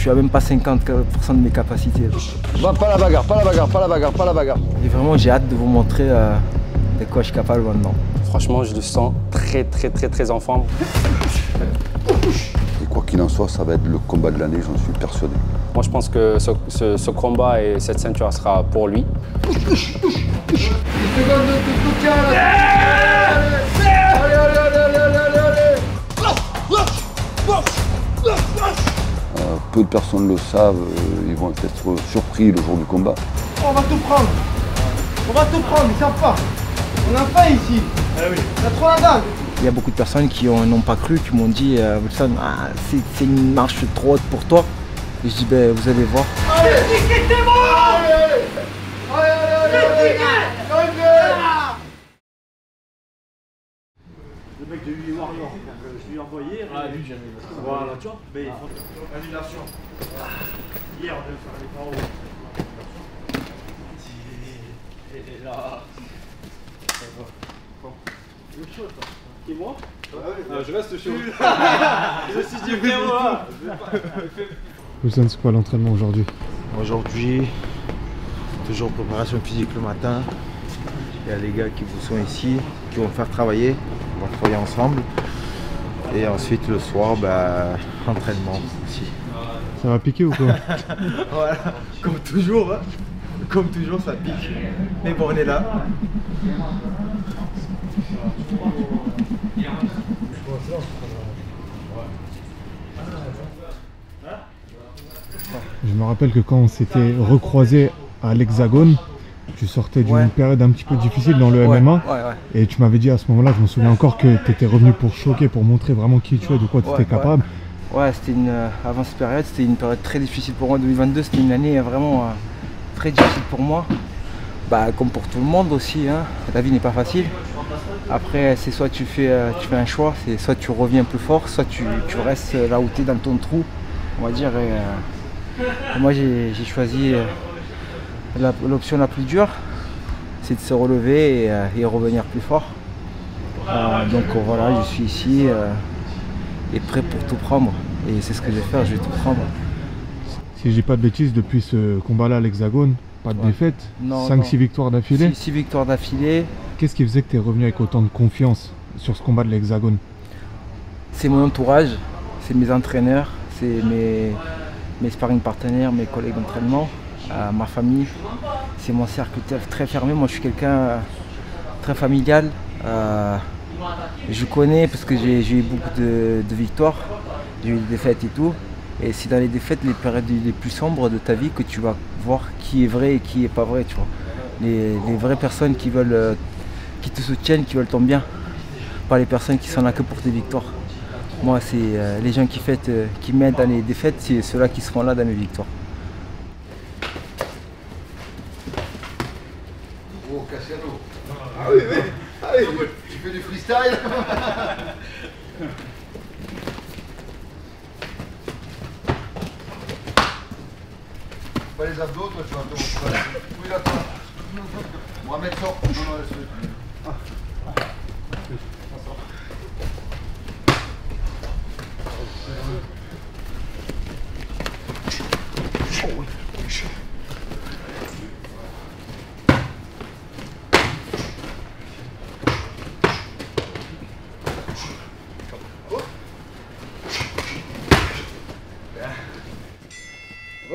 suis à même pas 50% de mes capacités. Bah, pas la bagarre, pas la bagarre, pas la bagarre, pas la bagarre. Et vraiment, j'ai hâte de vous montrer de quoi je suis capable maintenant. Franchement, je le sens très en forme. Et quoi qu'il en soit, ça va être le combat de l'année, j'en suis persuadé. Moi, je pense que ce combat et cette ceinture sera pour lui. Peu de personnes le savent, ils vont être surpris le jour du combat. On va tout prendre. On va tout prendre, ils savent pas. On a faim ici. Ah oui. On a trop la dalle. Il y a beaucoup de personnes qui n'ont pas cru, qui m'ont dit Wilson, c'est une marche trop haute pour toi. Et je dis ben, vous allez voir. Allez, c'est bon. Allez. Le mec de lui Warrior, je lui ai envoyé. Ah, lui, jamais. Voilà, tu vois. Mais annulation. Hier, on devait faire les barreaux. Et là. Il est chaud, ça. Et moi? Je reste chaud. Je me suis dit, frérot. Wilson, c'est quoi l'entraînement aujourd'hui? Aujourd'hui, toujours préparation physique le matin. Il y a les gars qui vous sont ici, qui vont faire travailler. On va travailler ensemble. Et ensuite le soir, entraînement aussi. Ça va piquer ou quoi? Voilà, comme toujours, hein. Comme toujours ça pique. Mais bon, on est là. Je me rappelle que quand on s'était recroisé à l'Hexagone, tu sortais d'une période un petit peu difficile dans le MMA. Et tu m'avais dit à ce moment-là, je me souviens encore que tu étais revenu pour choquer, pour montrer vraiment qui tu es, de quoi tu étais capable. Ouais, c'était avant cette période, c'était une période très difficile pour moi. 2022, c'était une année vraiment très difficile pour moi. Comme pour tout le monde aussi, hein. La vie n'est pas facile. Après, c'est soit tu fais un choix, c'est soit tu reviens plus fort, soit tu restes là où tu es dans ton trou, on va dire. Et moi, j'ai choisi l'option la plus dure, c'est de se relever et revenir plus fort. Donc voilà, je suis ici et prêt pour tout prendre. Et c'est ce que je vais faire, je vais tout prendre. Si je dis pas de bêtises, depuis ce combat-là à l'Hexagone, pas de défaite, 5-6 victoires d'affilée. 6 victoires d'affilée. Qu'est-ce qui faisait que tu es revenu avec autant de confiance sur ce combat de l'Hexagone? C'est mon entourage, c'est mes entraîneurs, c'est mes sparring partenaires, mes collègues d'entraînement, ma famille. C'est mon cercle très fermé. Moi, je suis quelqu'un très familial. Je connais parce que j'ai eu beaucoup de victoires, j'ai eu des défaites et tout. Et c'est dans les défaites, les périodes les plus sombres de ta vie que tu vas voir qui est vrai et qui est pas vrai, tu vois. Les vraies personnes qui te soutiennent, qui veulent ton bien. Pas les personnes qui sont là que pour tes victoires. Moi, c'est les gens qui m'aident dans les défaites, c'est ceux-là qui seront là dans mes victoires. Oh, Cassiano. Ah oui, oui. Ah oui. Tu fais du freestyle. Pas les abdos, toi, tu vas te retrouver. Oui, là, toi. Mohamed sort. Non, non, laisse-le.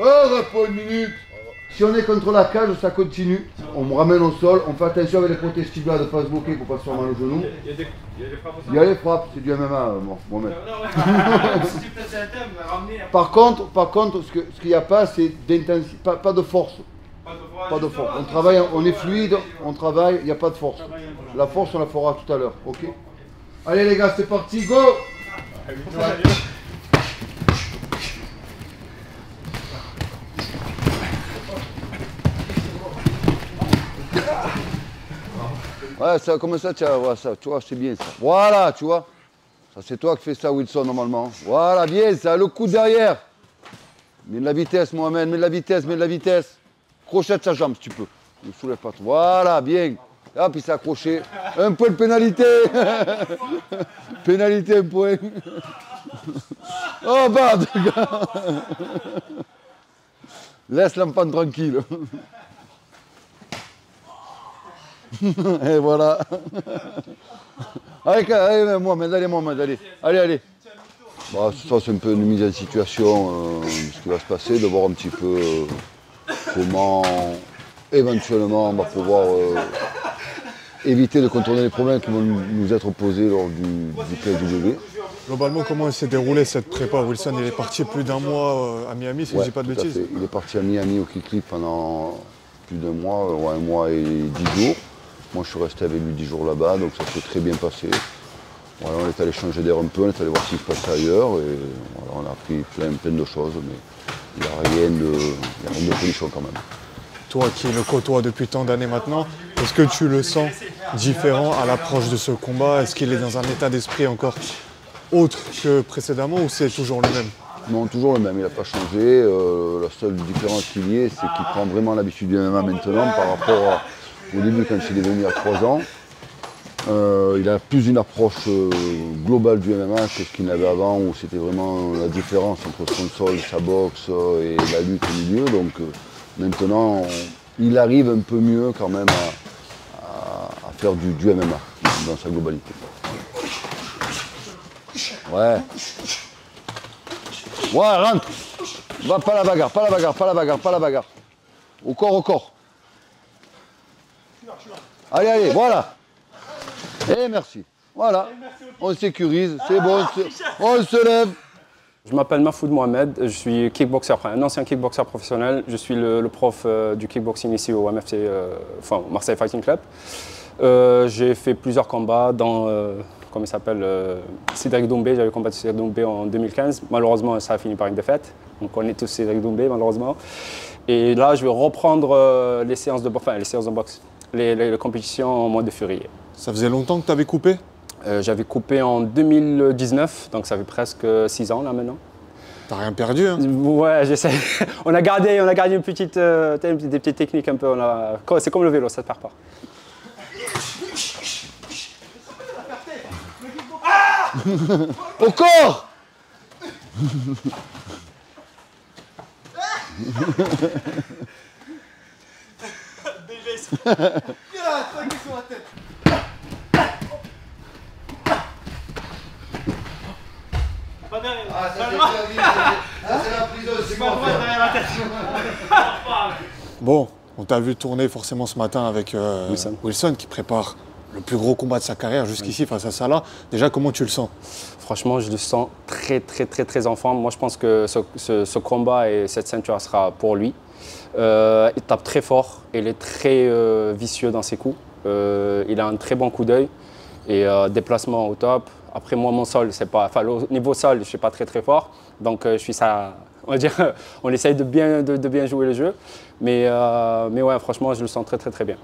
Oh, repos une minute. Si on est contre la cage, ça continue. On me ramène au sol. On fait attention avec les protestibulaires de ne pas se bloquer pour pas se faire mal au genou. Il y a des frappes, c'est du MMA, Mohamed. Par contre, ce qu'il n'y a pas, c'est d'intensité, pas de force. Pas de force. On travaille, on est fluide, on travaille, il n'y a pas de force. La force, on la fera tout à l'heure, ok? Allez les gars, c'est parti, go! Ouais, ça, comme ça, tu vois, c'est bien ça. Voilà, tu vois. Ça, c'est toi qui fais ça, Wilson, normalement. Voilà, bien ça, le coup derrière. Mets de la vitesse, Mohamed, mets de la vitesse, mets de la vitesse. Crochette sa jambe, si tu peux. Ne soulève pas trop. Voilà, bien. Hop, il s'est accroché. Un point de pénalité. Pénalité, un point. Oh, bad. Laisse l'enfant tranquille. Et voilà. Allez, Mohamed, allez. Allez. Bon, ça, c'est un peu une mise en situation de ce qui va se passer, de voir un petit peu comment, éventuellement, on va pouvoir éviter de contourner les problèmes qui vont nous être posés lors du KSW. Globalement, comment s'est déroulée cette prépa? Wilson, il est parti plus d'un mois à Miami, si je ne dis pas de bêtises. Il est parti à Miami au Kick pendant plus d'un mois, 1 mois et 10 jours. Moi, je suis resté avec lui 10 jours là-bas, donc ça s'est très bien passé. Voilà, on est allé changer d'air un peu, on est allé voir ce qui se passait ailleurs, et voilà, on a appris plein de choses, mais il n'y a rien de folichon quand même. Toi qui le côtoies depuis tant d'années maintenant, est-ce que tu le sens différent à l'approche de ce combat? Est-ce qu'il est dans un état d'esprit encore autre que précédemment ou c'est toujours le même? Non, toujours le même, il n'a pas changé. La seule différence qu'il y ait, c'est qu'il prend vraiment l'habitude du MMA maintenant par rapport au début quand il est venu il y a 3 ans. Il a plus une approche globale du MMA que ce qu'il n'avait avant, où c'était vraiment la différence entre son sol, sa boxe et la lutte au milieu. Donc maintenant, il arrive un peu mieux quand même à faire du MMA dans sa globalité. Ouais, rentre. Va, pas la bagarre. Au corps. Allez, voilà. Et merci. Voilà. On sécurise, c'est bon, on se lève. Je m'appelle Mahfoud Mohamed, je suis kickboxer, un ancien kickboxer professionnel. Je suis le prof du kickboxing ici au MFC, Marseille Fighting Club. J'ai fait plusieurs combats dans, comment il s'appelle, Cédric Doumbé. J'avais combattu Cédric Doumbé en 2015. Malheureusement, ça a fini par une défaite. On connaît tous Cédric Doumbé, malheureusement. Et là, je vais reprendre les séances de boxe, les compétitions en mois de février. Ça faisait longtemps que tu avais coupé? J'avais coupé en 2019, donc ça fait presque 6 ans là maintenant. T'as rien perdu, hein? Ouais, j'essaie. On a gardé une petite, des petites techniques un peu. C'est comme le vélo, ça ne perd pas. Au corps. Pas derrière. Ah, ça c'est la prison, c'est pas droit derrière la tête. Bon, on t'a vu tourner forcément ce matin avec Wilson qui prépare le plus gros combat de sa carrière jusqu'ici face à Salah. Déjà, comment tu le sens? Franchement, je le sens très en forme. Moi, je pense que ce combat et cette ceinture sera pour lui. Il tape très fort, il est très vicieux dans ses coups. Il a un très bon coup d'œil et déplacement au top. Après, moi, mon sol, c'est pas, enfin, au niveau sol, je ne suis pas très fort. Donc, je suis ça, on va dire, on essaye de bien jouer le jeu. Mais ouais, franchement, je le sens très bien.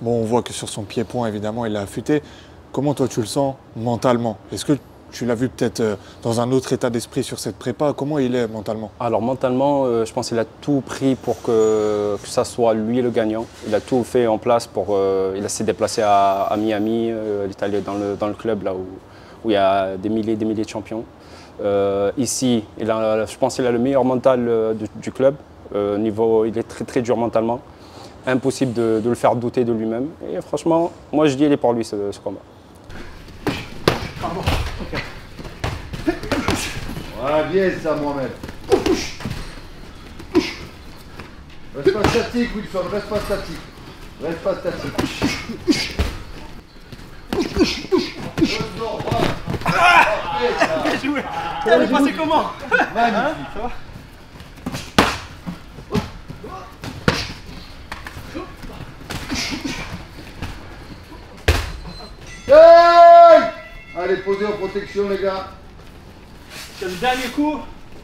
Bon, on voit que sur son pied-point, évidemment, il a affûté. Comment toi, tu le sens mentalement? Est-ce que tu l'as vu peut-être dans un autre état d'esprit sur cette prépa? Comment il est mentalement? Alors, mentalement, je pense qu'il a tout pris pour que ça soit lui le gagnant. Il a tout fait en place pour... il s'est déplacé à Miami, il est allé dans le club là où il y a des milliers de champions. Ici, je pense qu'il a le meilleur mental du club. Il est très dur mentalement. Impossible de le faire douter de lui-même. Et franchement, moi je dis il est pour lui ce combat. Pardon, ok. Voilà, bien ça, Mohamed. Reste pas statique, Wilson, reste pas statique. Bien joué. Elle est passée comment? Magnifique. Ça va? Hey! Allez, posez en protection, les gars. C'est le dernier coup.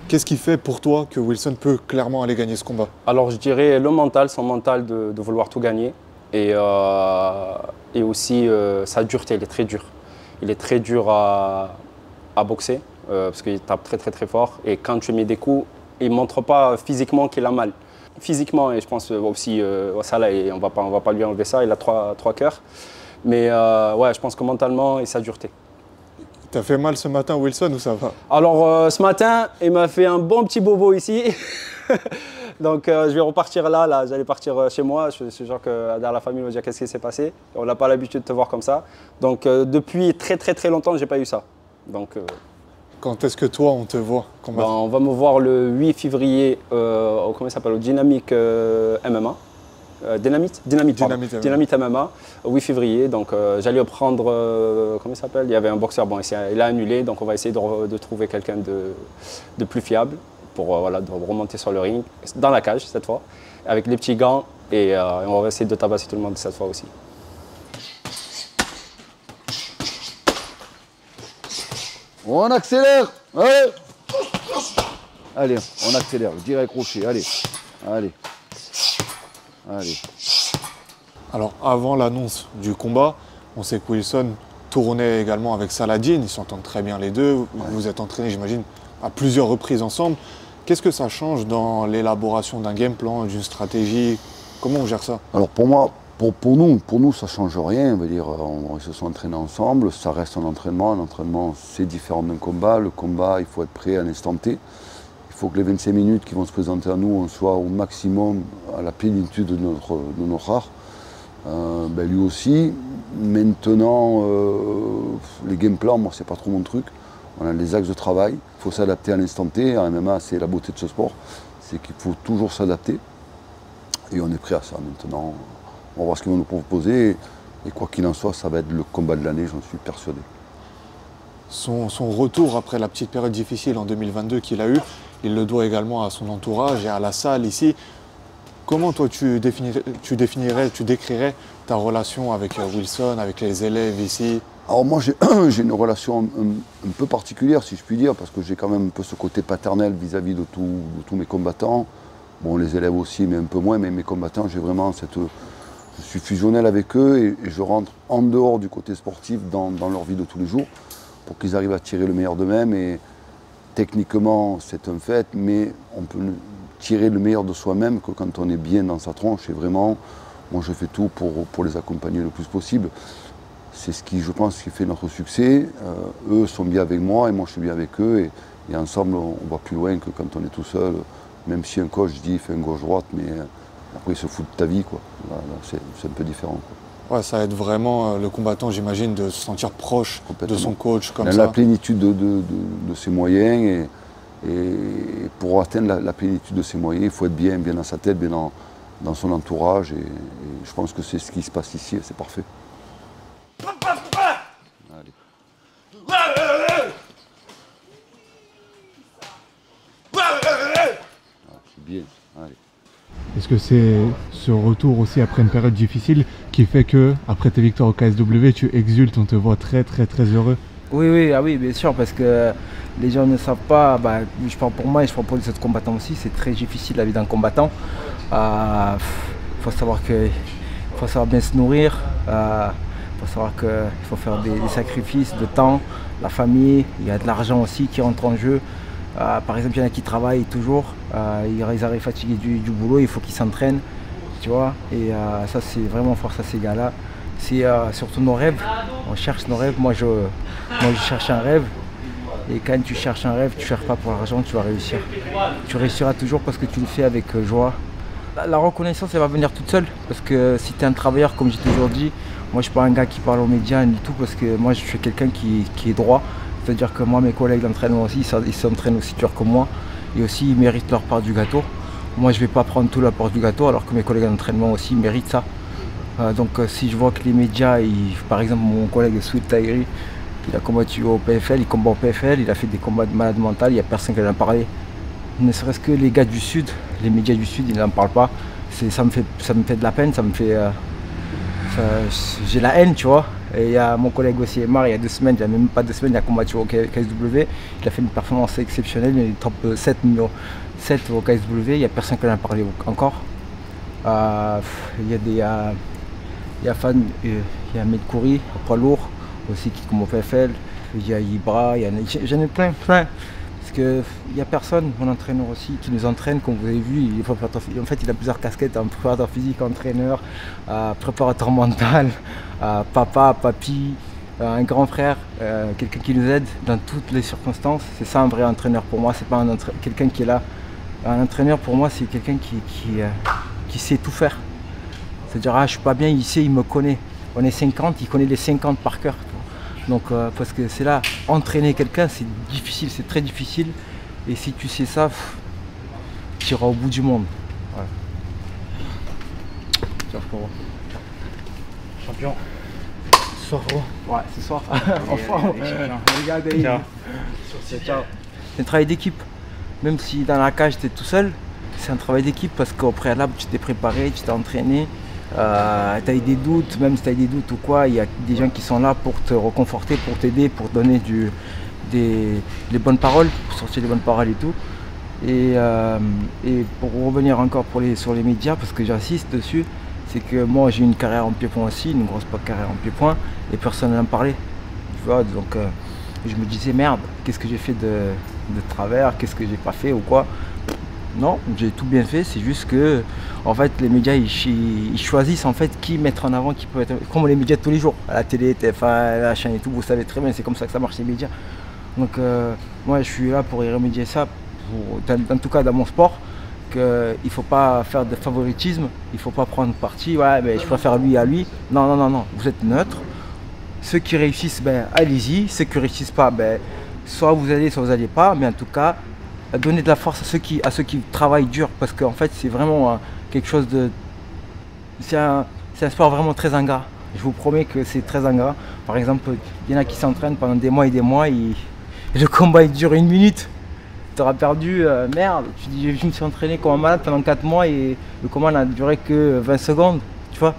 Qu'est-ce qui fait pour toi que Wilson peut clairement aller gagner ce combat? Alors je dirais le mental, son mental de vouloir tout gagner. Et aussi sa dureté, il est très dur. Il est très dur à boxer parce qu'il tape très fort. Et quand tu mets des coups, il ne montre pas physiquement qu'il a mal. Physiquement, et je pense aussi, ça là, on va pas lui enlever ça, il a trois cœurs. Mais ouais, je pense que mentalement et sa dureté. T'as fait mal ce matin, Wilson, ou ça va? Alors, ce matin, il m'a fait un bon petit bobo ici. Donc, je vais repartir là. J'allais partir chez moi. Je suis genre que derrière la famille, on va dire qu'est-ce qui s'est passé. On n'a pas l'habitude de te voir comme ça. Donc, depuis très longtemps, je n'ai pas eu ça. Donc, quand est-ce que toi, on te voit? On va me voir le 8 février comment ça s'appelle, au Dynamique MMA. Dynamite MMA, 8 février. Donc, j'allais prendre, comment il s'appelle? Il y avait un boxeur, bon, il a annulé. Donc, on va essayer de trouver quelqu'un de plus fiable pour voilà, de remonter sur le ring, dans la cage cette fois, avec les petits gants. Et on va essayer de tabasser tout le monde cette fois aussi. On accélère. Allez, allez, on accélère. Direct crochet. Allez, allez, allez. Alors, avant l'annonce du combat, on sait que Wilson tournait également avec Saladin. Ils s'entendent très bien les deux. Vous vous êtes entraînés, j'imagine, à plusieurs reprises ensemble. Qu'est-ce que ça change dans l'élaboration d'un game plan, d'une stratégie? Comment on gère ça? Alors pour moi, pour nous, ça ne change rien. On va dire, ils se sont entraînés ensemble, ça reste un entraînement. Un entraînement, c'est différent d'un combat. Le combat, il faut être prêt à l'instant T. Il faut que les 25 minutes qui vont se présenter à nous, on soit au maximum à la plénitude de notre art. Lui aussi. Maintenant, les game plans, moi, c'est pas trop mon truc. On a les axes de travail, il faut s'adapter à l'instant T. En MMA, c'est la beauté de ce sport, c'est qu'il faut toujours s'adapter. Et on est prêt à ça maintenant. On va voir ce qu'ils vont nous proposer. Et quoi qu'il en soit, ça va être le combat de l'année, j'en suis persuadé. Son retour après la petite période difficile en 2022 qu'il a eue, il le doit également à son entourage et à la salle ici. Comment toi tu décrirais ta relation avec Wilson, avec les élèves ici? Alors moi j'ai une relation un peu particulière si je puis dire, parce que j'ai quand même un peu ce côté paternel vis-à-vis de tous mes combattants. Bon, les élèves aussi, mais un peu moins, mais mes combattants, j'ai vraiment je suis fusionnel avec eux et je rentre en dehors du côté sportif dans leur vie de tous les jours pour qu'ils arrivent à tirer le meilleur d'eux-mêmes. Et techniquement, c'est un fait, mais on peut tirer le meilleur de soi-même que quand on est bien dans sa tronche. Et vraiment, moi je fais tout pour les accompagner le plus possible. C'est ce qui, je pense, qui fait notre succès. Eux sont bien avec moi et moi je suis bien avec eux. Et ensemble, on va plus loin que quand on est tout seul. Même si un coach dit fais un gauche-droite, mais après il se fout de ta vie, quoi. Là, c'est un peu différent, quoi. Ouais, ça aide vraiment le combattant, j'imagine, de se sentir proche de son coach comme ça. La plénitude de ses moyens et pour atteindre la plénitude de ses moyens, il faut être bien dans sa tête, bien dans son entourage. Et je pense que c'est ce qui se passe ici et c'est parfait. Allez. Bien, allez. Est-ce que c'est ce retour aussi après une période difficile qui fait que, après tes victoires au KSW, tu exultes, on te voit très heureux? Oui, bien sûr, parce que les gens ne savent pas, je parle pour moi et je parle pour les autres combattants aussi, c'est très difficile la vie d'un combattant. Faut savoir bien se nourrir, faut savoir qu'il faut faire des sacrifices de temps, la famille, il y a de l'argent aussi qui rentre en jeu. Par exemple, il y en a qui travaillent toujours, ils arrivent fatigués du boulot, il faut qu'ils s'entraînent, tu vois. Et ça, c'est vraiment force à ces gars-là. C'est surtout nos rêves, on cherche nos rêves. Moi, je cherche un rêve. Et quand tu cherches un rêve, tu ne cherches pas pour l'argent, tu vas réussir. Tu réussiras toujours parce que tu le fais avec joie. La reconnaissance, elle va venir toute seule. Parce que si tu es un travailleur, comme j'ai toujours dit, moi, je ne suis pas un gars qui parle aux médias du tout, parce que moi, je suis quelqu'un qui est droit. C'est-à-dire que moi, mes collègues d'entraînement aussi, ils s'entraînent aussi dur que moi. Et aussi, ils méritent leur part du gâteau. Moi, je ne vais pas prendre toute la part du gâteau, alors que mes collègues d'entraînement aussi méritent ça. Donc, si je vois que les médias, par exemple, mon collègue Sweet Tahiri, il a combattu au PFL, il combat au PFL, il a fait des combats de malade mental, il n'y a personne qui en a parlé. Ne serait-ce que les gars du Sud, les médias du Sud, ils n'en parlent pas. Ça me fait de la peine, j'ai la haine, tu vois. Et il y a mon collègue aussi, Emar, il y a 2 semaines, il n'y a même pas 2 semaines, il a combattu au KSW. Il a fait une performance exceptionnelle, il est top 7 au KSW, il n'y a personne qui en a parlé encore. Il y a Ahmed Kouri, poids lourd, aussi qui combat au PFL. Il y a Ibra, j'en ai plein. Parce qu'il n'y a personne, mon entraîneur aussi, qui nous entraîne, comme vous avez vu. En fait, il a plusieurs casquettes, préparateur physique, entraîneur, préparateur mental, papa, papy, un grand frère, quelqu'un qui nous aide dans toutes les circonstances. C'est ça un vrai entraîneur pour moi, c'est pas quelqu'un qui est là. Un entraîneur pour moi, c'est quelqu'un qui sait tout faire. C'est-à-dire, je suis pas bien, il me connaît. On est 50, il connaît les 50 par cœur. Donc, parce que c'est là, entraîner quelqu'un, c'est difficile, c'est très difficile. Et si tu sais ça, tu iras au bout du monde. Voilà. Ciao, frérot. Champion. Ce soir, frérot. Ouais, ce soir. Enfin, regardez. Ciao. Ciao. C'est un travail d'équipe. Même si dans la cage, tu es tout seul, c'est un travail d'équipe parce qu'au préalable, tu t'es préparé, tu t'es entraîné. Tu as eu des doutes, même si tu as eu des doutes ou quoi, il y a des gens qui sont là pour te reconforter, pour t'aider, pour donner les bonnes paroles, pour sortir les bonnes paroles et tout. Et pour revenir encore sur les médias, parce que j'insiste dessus, c'est que moi j'ai une carrière en pied-point aussi, une grosse carrière en pied-point, et personne n'en parlait. Tu vois, donc je me disais merde, qu'est-ce que j'ai fait de travers, qu'est-ce que j'ai pas fait ou quoi. Non, j'ai tout bien fait, c'est juste que en fait les médias ils choisissent en fait qui mettre en avant, qui peut être comme les médias de tous les jours, à la télé, TF1, la chaîne et tout, vous savez très bien, c'est comme ça que ça marche les médias. Donc moi je suis là pour y remédier ça, en tout cas dans mon sport, qu'il ne faut pas faire de favoritisme, il ne faut pas prendre parti, ouais mais je préfère lui à lui. Non, non, non, non, vous êtes neutre. Ceux qui réussissent, ben allez-y, ceux qui ne réussissent pas, ben soit vous allez, soit vous n'allez pas, mais en tout cas, donner de la force à ceux qui travaillent dur, parce qu'en fait c'est vraiment quelque chose de... C'est un sport vraiment très ingrat. Je vous promets que c'est très ingrat. Par exemple, il y en a qui s'entraînent pendant des mois et des mois et le combat il dure 1 minute. Tu auras perdu, merde, tu dis je me suis entraîné comme un malade pendant 4 mois et le combat n'a duré que 20 secondes. Tu vois,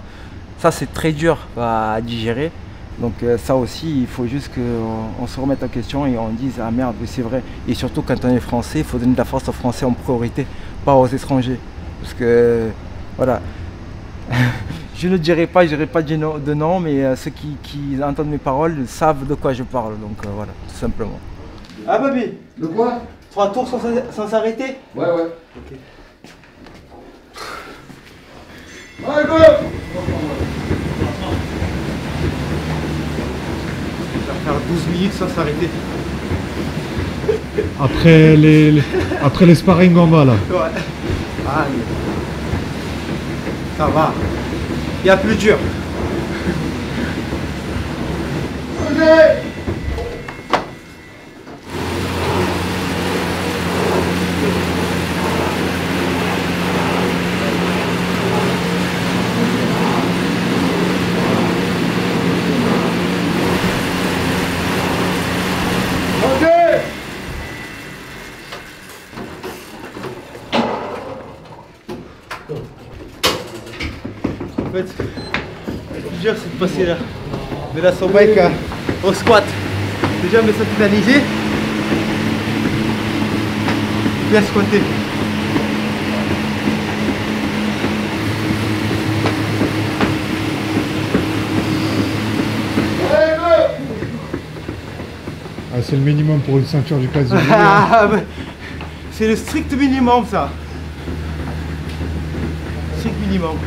ça c'est très dur à digérer. Donc ça aussi, il faut juste qu'on se remette en question et on dise ah merde, c'est vrai. Et surtout quand on est français, il faut donner de la force aux Français en priorité, pas aux étrangers. Parce que voilà, je ne dirai pas de nom, mais ceux qui entendent mes paroles savent de quoi je parle. Donc voilà, tout simplement. Ah Babi, De quoi? 3 tours sans s'arrêter? Ouais, ouais. Ok. Allez, go! Faire 12 minutes sans s'arrêter. Après les sparring en bas là. Ouais. Allez. Ça va. Il y a plus dur. En fait, le plus dur c'est de passer là, de la bike au squat. Déjà me synchronisé, bien squatter. Ah, c'est le minimum pour une ceinture du casier. C'est le strict minimum ça. Strict minimum.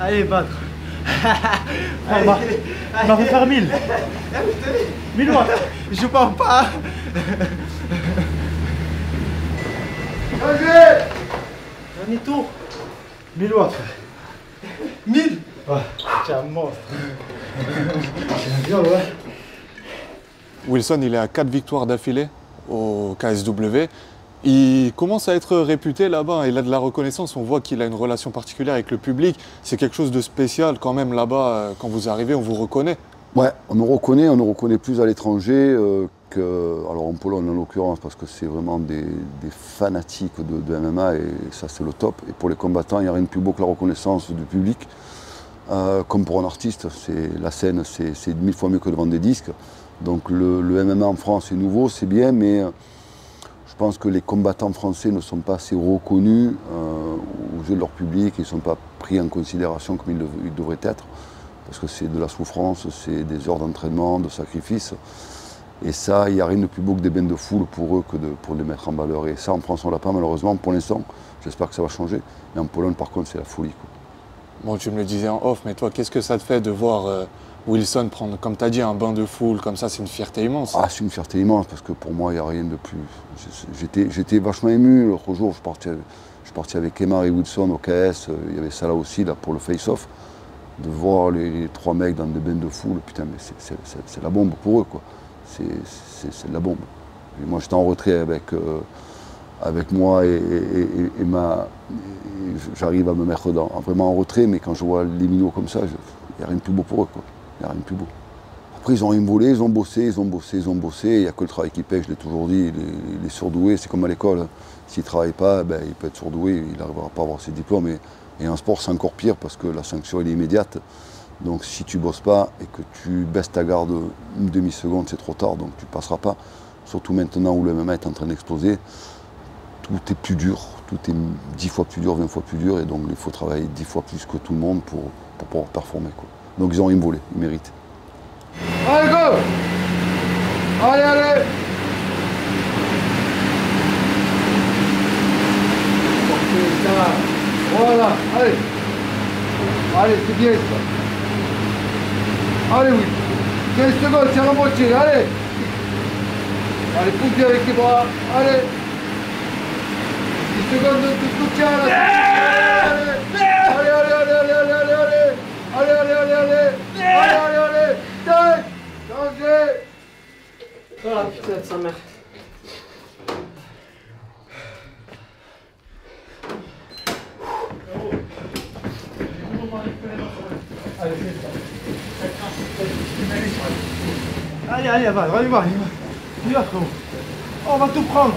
Allez, battre. On va faire 1000. 1000 watts. Je pars pas. Dernier tour. 1000 watts. 1000. Ouais, c'est un monstre. Bien, ouais. Wilson, il est à 4 victoires d'affilée au KSW. Il commence à être réputé là-bas, il a de la reconnaissance, on voit qu'il a une relation particulière avec le public. C'est quelque chose de spécial quand même là-bas, quand vous arrivez, on vous reconnaît. Ouais, on nous reconnaît plus à l'étranger alors en Pologne en l'occurrence, parce que c'est vraiment des fanatiques de MMA et ça c'est le top. Et pour les combattants, il n'y a rien de plus beau que la reconnaissance du public. Comme pour un artiste, la scène c'est 1000 fois mieux que de vendre des disques. Donc le MMA en France est nouveau, c'est bien, mais je pense que les combattants français ne sont pas assez reconnus aux yeux de leur public, ils ne sont pas pris en considération comme ils devraient être, parce que c'est de la souffrance, c'est des heures d'entraînement, de sacrifice. Et ça, il n'y a rien de plus beau que des bains de foule pour eux que pour les mettre en valeur. Et ça, en France, on ne l'a pas malheureusement pour l'instant. J'espère que ça va changer. Mais en Pologne, par contre, c'est la folie, quoi. Bon, tu me le disais en off, mais toi, qu'est-ce que ça te fait de voir Wilson, prendre, comme tu as dit, un bain de foule comme ça, c'est une fierté immense. Ah, c'est une fierté immense parce que pour moi, il n'y a rien de plus. J'étais vachement ému. L'autre jour, je partais avec Emma et Wilson au KS. Il y avait ça là aussi, là, pour le face-off. De voir les 3 mecs dans des bains de foule, putain, mais c'est la bombe pour eux, quoi. C'est de la bombe. Et moi, j'étais en retrait avec moi et j'arrive à me mettre vraiment en retrait, mais quand je vois les minots comme ça, il n'y a rien de plus beau pour eux, quoi. Il n'y a rien de plus beau. Après, ils ont rien volé, ils ont bossé. Il n'y a que le travail qui paye, je l'ai toujours dit. Les surdoués, c'est comme à l'école. S'il ne travaille pas, ben, il peut être surdoué, il n'arrivera pas à avoir ses diplômes. Et en sport, c'est encore pire parce que la sanction, elle est immédiate. Donc si tu ne bosses pas et que tu baisses ta garde une demi-seconde, c'est trop tard, donc tu ne passeras pas. Surtout maintenant où le MMA est en train d'exploser, tout est plus dur, tout est 10 fois plus dur, 20 fois plus dur, et donc il faut travailler 10 fois plus que tout le monde pour pouvoir performer, quoi. Donc ils ont rien volé, ils méritent. Allez, go! Allez, allez! Voilà, allez! Allez, c'est bien ça! Allez, oui! 15 secondes, c'est la moitié, allez! Allez, pousse bien avec les bras, allez! 10 secondes de soutien, là! Allez, allez, allez, allez, allez, allez, allez! Allez, allez, allez, allez! Allez, allez, allez! Tac! Changez! Ah putain de sa mère. Allez, allez, va, on y va, on y va, frérot. Oh, on va tout prendre.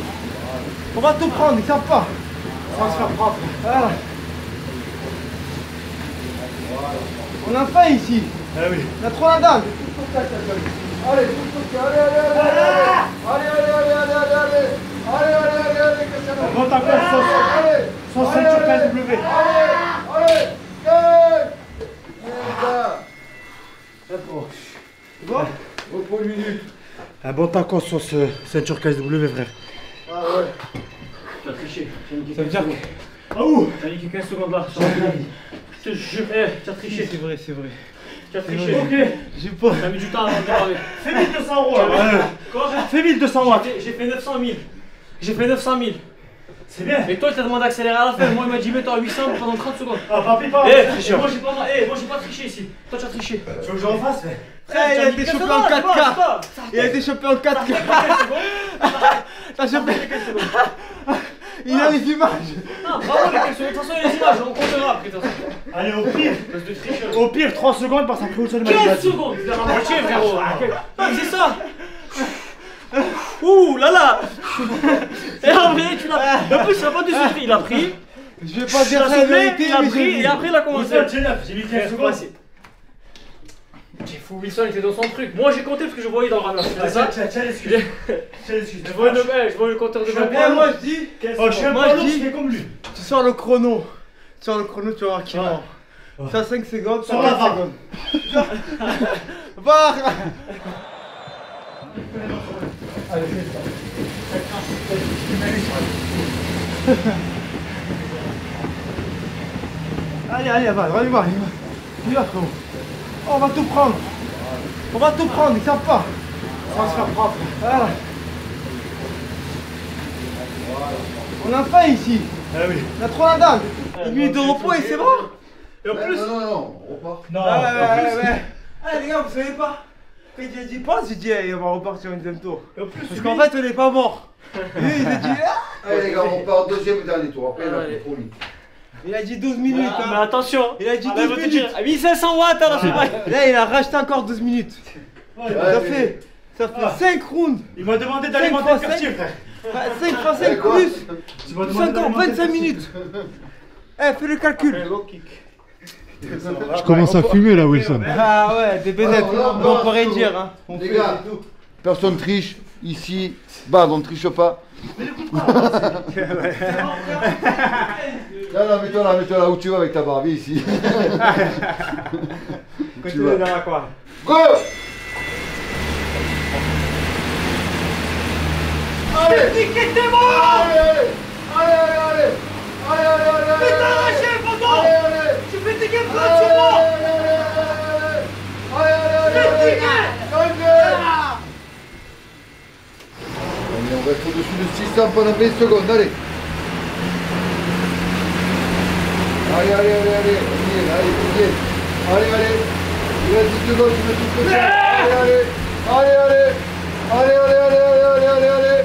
On va tout prendre, ils savent pas. On va se faire prendre. Voilà. On a faim ici. Ah oui. On a trop la dalle. Allez, allez, allez, allez, allez, allez, allez, allez, allez, allez, allez, allez, allez, allez, allez, Monte encore son ceinture KSW. allez, C'est bon? repos une minute. Un bon taco sur ce ceinture KSW, frère. Ah ouais. Tu as triché. Ça veut dire que... Ah ouh! Tu as niqué 15 secondes là. Je te jure, tu as triché. C'est vrai, c'est vrai. Tu as triché. Ok. J'ai pas... Tu as mis du temps avant de démarrer. Fais 1200 euros là. Quoi? Fais 1200 watts. J'ai fait 900 000. J'ai fait 900 000. C'est bien. Mais toi, il t'a demandé d'accélérer à la fin. Moi, il m'a dit mets-toi à 800 pendant 30 secondes. Ah, papi, pas. Moi, j'ai pas triché ici. Toi, tu as triché. Tu veux que je refasse? Il a été chopé en 4K. Il a été chopé en 4K. T'as chopé. Il a les images. Non, bravo les questions. De toute façon, il y a les images. On comptera après. Allez, au pire, 3 secondes parce qu'après, ça 15 secondes. C'est la moitié, frérot. C'est ça. Ouh là là. Et en vrai, tu l'as. En plus, il a pas de suite. Il a pris. Je vais pas dire la vérité, il a pris et après il a commencé. J'ai mis 15 secondes. J'ai fou, Wilson était dans son truc. Moi j'ai compté parce que je voyais dans le rameur. C'est ça? Tiens, excuse. Je vois le compteur de ma. Moi je dis. Oh, je suis un peu je fais comme lui. Tu sors le chrono. Tu sors le chrono, tu vas voir qui mort. Ça 5 secondes, ça 4 secondes. Va. Allez, fais ça. Allez, allez, va, on y va, on y va, frérot. Oh, on va tout prendre. On va tout prendre, ils savent pas. On va se faire prendre. Voilà. On a faim ici. Ah oui. On a trop la dalle. Une minute de repos et c'est bon. Et en plus. Non, on repart. Non, ouais. Allez, les gars, vous savez pas. Quand j'ai dit passe, j'ai dit, hey, on va repartir une deuxième tour. Et en plus, parce qu'en fait, on n'est pas mort. Lui, il a dit, allez, les gars, on part deuxième ou dernier tour. Après, là, trop vite. Il a dit 12 minutes. Ah, mais attention. Il a dit 12 minutes. 1500 watts, alors c'est vrai. Là, il a racheté encore 12 minutes. Ça fait 5 rounds. Il m'a demandé d'aller monter le quartier, frère. 5 x 5 plus. C'est encore 25 minutes. Eh, fais le calcul. Je commence à fumer là, Wilson. Ah ouais, des bénettes. On peut rien dire. Hein. Les gars, personne triche. Ici, bah, on ne triche pas. Là, mets-toi là où tu vas avec ta Barbie ici. Continue dans la quoi. Go! Allez! T'es mort! Allez! Mais t'as arraché, Fantôme! Tu fais tes games, tu es mort! Allez! allez, on reste au-dessus de 600 pendant 20 secondes, allez. Allez, allez, allez, allez, allez, allez, il reste 10 secondes, tu mets tout le allez, allez, allez, allez, allez, allez, allez, allez, allez,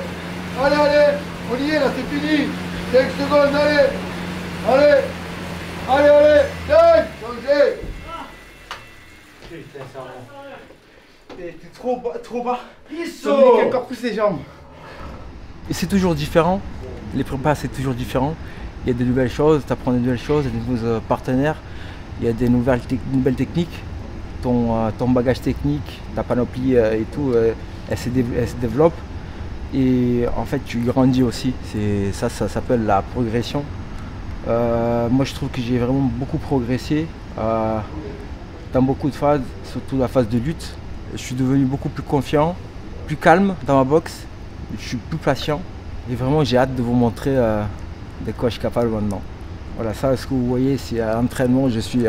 allez, allez, on y est là, c'est fini, 5 secondes, allez, allez, allez, allez, 5, changez. Putain, ça va. T'es trop bas. Dominique, encore plus les jambes. Et c'est toujours différent, les prépas c'est toujours différent. Il y a des nouvelles choses, tu apprends des nouvelles choses, il y a des nouveaux partenaires, il y a des nouvelles techniques. Ton bagage technique, ta panoplie et tout, elle se développe. Et en fait, tu grandis aussi. Ça s'appelle la progression. Moi, je trouve que j'ai vraiment beaucoup progressé dans beaucoup de phases, surtout la phase de lutte. Je suis devenu beaucoup plus confiant, plus calme dans ma boxe. Je suis plus patient. Et vraiment, j'ai hâte de vous montrer de quoi je suis capable maintenant. Voilà, ça, ce que vous voyez, c'est à l'entraînement, je suis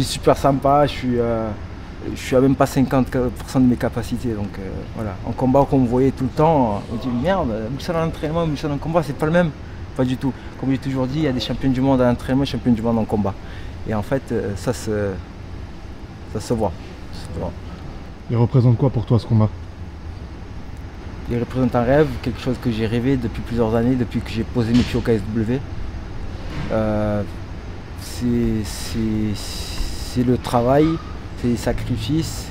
super sympa, je suis à même pas 50% de mes capacités. Donc voilà, en combat, comme vous voyez tout le temps, on dit merde, Wilson en entraînement, Wilson en combat, c'est pas le même. Pas du tout. Comme j'ai toujours dit, il y a des champions du monde en entraînement et des champions du monde en combat. Et en fait, ça se voit. Il représente quoi pour toi ce combat? Il représente un rêve, quelque chose que j'ai rêvé depuis plusieurs années, depuis que j'ai posé mes pieds au KSW. C'est le travail, c'est les sacrifices,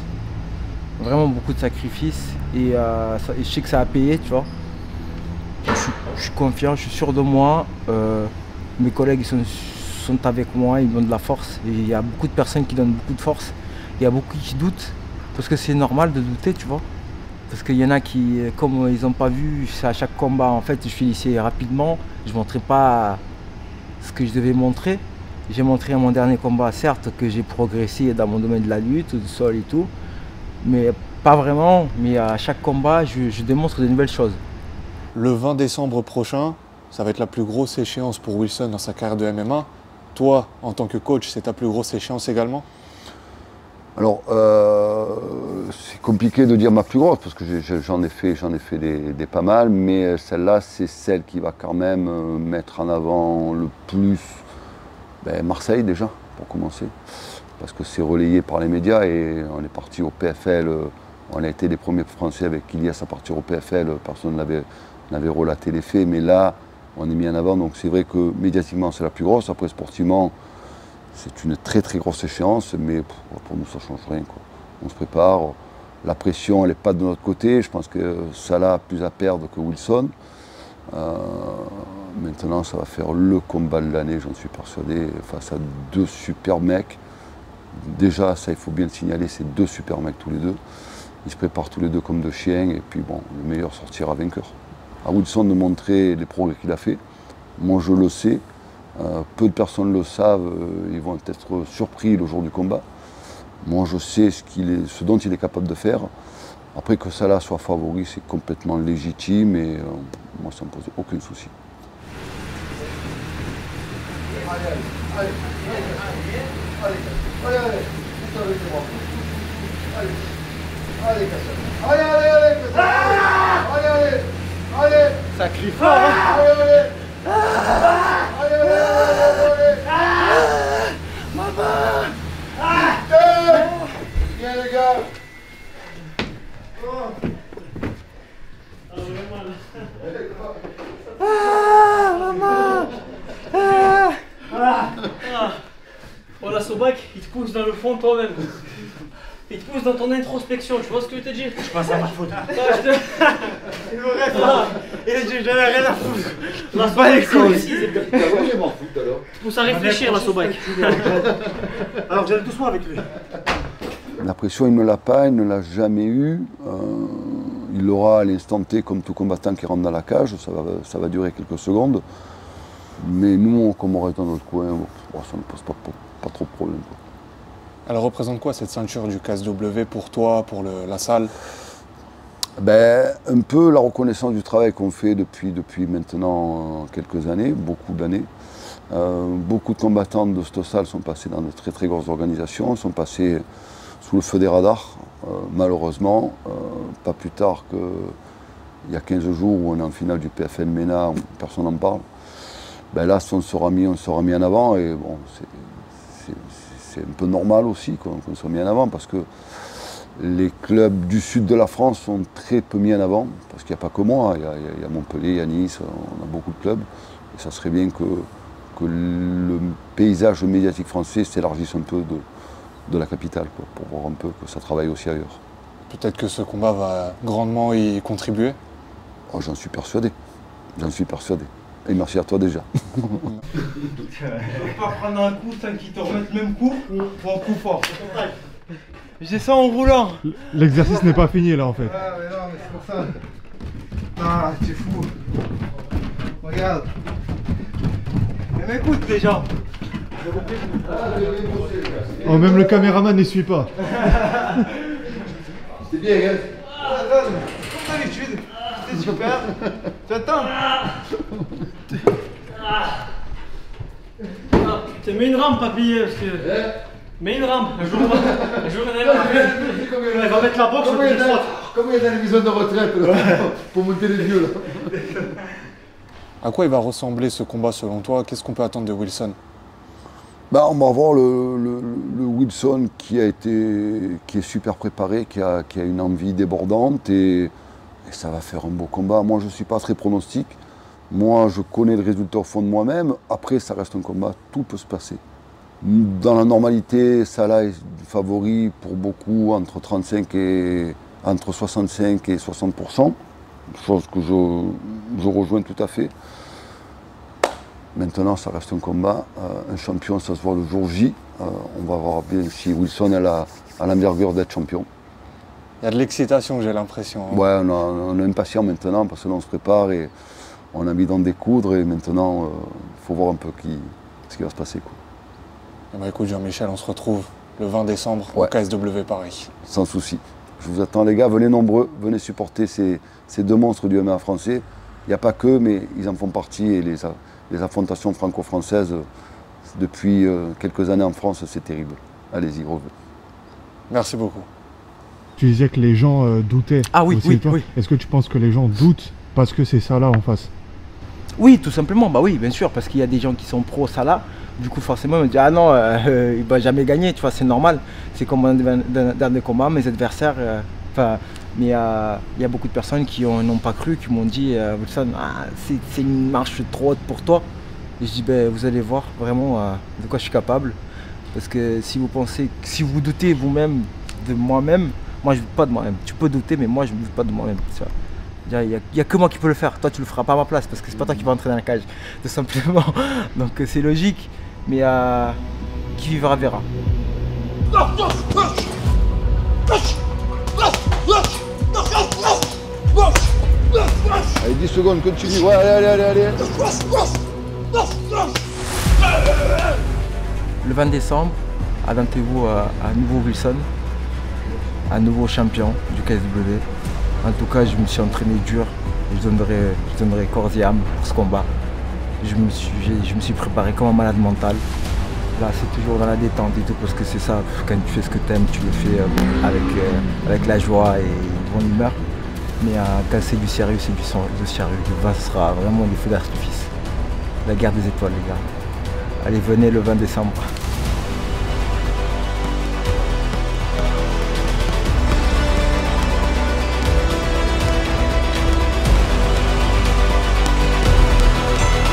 vraiment beaucoup de sacrifices et je sais que ça a payé, tu vois. Je suis confiant, je suis sûr de moi, mes collègues sont avec moi, ils me donnent de la force et il y a beaucoup de personnes qui donnent beaucoup de force, il y a beaucoup qui doutent parce que c'est normal de douter, tu vois. Parce qu'il y en a qui, comme ils n'ont pas vu, à chaque combat, en fait, je finissais rapidement, je ne montrais pas ce que je devais montrer. J'ai montré à mon dernier combat, certes, que j'ai progressé dans mon domaine de la lutte, du sol et tout, mais pas vraiment. Mais à chaque combat, je démontre de nouvelles choses. Le 20 décembre prochain, ça va être la plus grosse échéance pour Wilson dans sa carrière de MMA. Toi, en tant que coach, c'est ta plus grosse échéance également? Alors, c'est compliqué de dire ma plus grosse, parce que j'en ai fait des pas mal, mais celle-là, c'est celle qui va quand même mettre en avant le plus Marseille déjà, pour commencer, parce que c'est relayé par les médias et on est parti au PFL, on a été les premiers Français avec Ilias à partir au PFL, personne n'avait relaté les faits, mais là, on est mis en avant, donc c'est vrai que médiatiquement, c'est la plus grosse, après sportivement, c'est une très très grosse échéance, mais pour nous ça ne change rien, quoi. On se prépare, la pression elle n'est pas de notre côté, je pense que Salah a plus à perdre que Wilson. Maintenant ça va faire le combat de l'année, j'en suis persuadé, face à deux super mecs. Déjà ça il faut bien le signaler, c'est deux super mecs tous les deux. Ils se préparent tous les deux comme deux chiens et puis bon, le meilleur sortira vainqueur. À Wilson de montrer les progrès qu'il a fait, moi je le sais. Peu de personnes le savent, ils vont être surpris le jour du combat. Moi je sais ce dont il est capable de faire. Après que Salah soit favori, c'est complètement légitime et moi ça ne me pose aucun souci. Allez, ça crie fort, hein. Maman! Viens les gars! Maman! Oh la Sobac, il te pousse dans le fond toi-même. Il te pousse dans ton introspection, tu vois ce que je te dis? Je passe à ma faute. Il me reste là. Et j'en ai rien à foutre. La Sobac, c'est aussi. Je m'en fous tout à l'heure. Tu pousses à réfléchir la Sobac. Alors j'allais doucement avec lui. La pression, il ne l'a pas, il ne l'a jamais eu. Il l'aura à l'instant T comme tout combattant qui rentre dans la cage, ça va durer quelques secondes. Mais nous, comme on reste dans notre coin, ça ne pose pas trop de problème, quoi. Elle représente quoi cette ceinture du KSW pour toi, pour la salle? Un peu la reconnaissance du travail qu'on fait depuis maintenant quelques années, beaucoup d'années. Beaucoup de combattants de cette salle sont passés dans de très très grosses organisations, sont passés sous le feu des radars, malheureusement. Pas plus tard qu'il y a 15 jours où on est en finale du PFL MENA, où personne n'en parle. Ben là, on sera mis en avant et bon, c'est un peu normal aussi qu'on soit mis en avant parce que les clubs du sud de la France sont très peu mis en avant, parce qu'il n'y a pas que moi, il y a Montpellier, il y a Nice, on a beaucoup de clubs. Et ça serait bien que le paysage médiatique français s'élargisse un peu de la capitale, quoi, pour voir un peu que ça travaille aussi ailleurs. Peut-être que ce combat va grandement y contribuer. Oh, j'en suis persuadé, Et merci à toi déjà. Tu ne peux pas prendre un coup sans qu'ils te remettent le même coup ou un coup fort. J'ai ça en roulant. L'exercice n'est pas fini là en fait. Ah mais non, mais c'est pour ça. Ah, tu es fou. Regarde. Mais m'écoute les gens. Oh, même le caméraman ne suit pas. C'est bien, hein? Comme d'habitude. C'était super. Tu attends. T'as mis une rampe, papy, parce que... Mets une rampe, un jour elle va mettre la boxe, comme il y a dans les maisons de retraite là, pour monter les vieux là. À quoi il va ressembler ce combat selon toi? Qu'est-ce qu'on peut attendre de Wilson? Bah, on va voir le Wilson qui est super préparé, qui a une envie débordante et ça va faire un beau combat. Moi je ne suis pas très pronostic. Moi je connais le résultat au fond de moi-même. Après ça reste un combat, tout peut se passer. Dans la normalité, Salah est favori pour beaucoup entre 65 et entre 65 et 60%, chose que je rejoins tout à fait. Maintenant, ça reste un combat. Un champion, ça se voit le jour J. On va voir bien si Wilson a l'envergure d'être champion. Il y a de l'excitation, j'ai l'impression. Hein. Ouais, on est impatient maintenant parce que là, on se prépare et on a mis d'en découdre et maintenant, il faut voir un peu ce qui va se passer, quoi. Eh ben, écoute Jean-Michel, on se retrouve le 20 décembre au KSW Paris. Sans souci. Je vous attends les gars, venez nombreux, venez supporter ces deux monstres du MMA français. Il n'y a pas qu'eux, mais ils en font partie et les affrontations franco-françaises depuis quelques années en France, c'est terrible. Allez-y, revenez. Merci beaucoup. Tu disais que les gens doutaient. Ah oui, aussi, oui, toi. oui. Est-ce que tu penses que les gens doutent parce que c'est Salah en face? Oui, tout simplement, bah oui, bien sûr, parce qu'il y a des gens qui sont pro Salah. Du coup, forcément, ils me disent ah non, il va jamais gagner, tu vois, c'est normal. C'est comme un dernier combat, mes adversaires. Mais il y a beaucoup de personnes qui n'ont pas cru, qui m'ont dit Wilson, c'est une marche trop haute pour toi. Et je dis ben, vous allez voir vraiment de quoi je suis capable. Parce que si vous doutez vous-même de moi-même, moi je ne doute pas de moi-même. Tu peux douter, mais moi je ne doute pas de moi-même. Il n'y a que moi qui peux le faire. Toi tu le feras pas à ma place parce que c'est pas toi qui vas entrer dans la cage, tout simplement. Donc c'est logique. Mais qui vivra verra. Allez, 10 secondes, continue. Ouais, allez. Le 20 décembre, attendez-vous à nouveau Wilson, un nouveau champion du KSW. En tout cas, je me suis entraîné dur. Je donnerai corps et âme pour ce combat. Je me suis préparé comme un malade mental. Là, c'est toujours dans la détente et tout, parce que c'est ça, quand tu fais ce que tu aimes, tu le fais avec la joie et une bonne humeur. Mais quand c'est du sérieux, c'est du sérieux. Le 20 sera vraiment le feu d'artifice. La guerre des étoiles, les gars. Allez, venez le 20 décembre.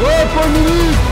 Ouais, Paul Minute.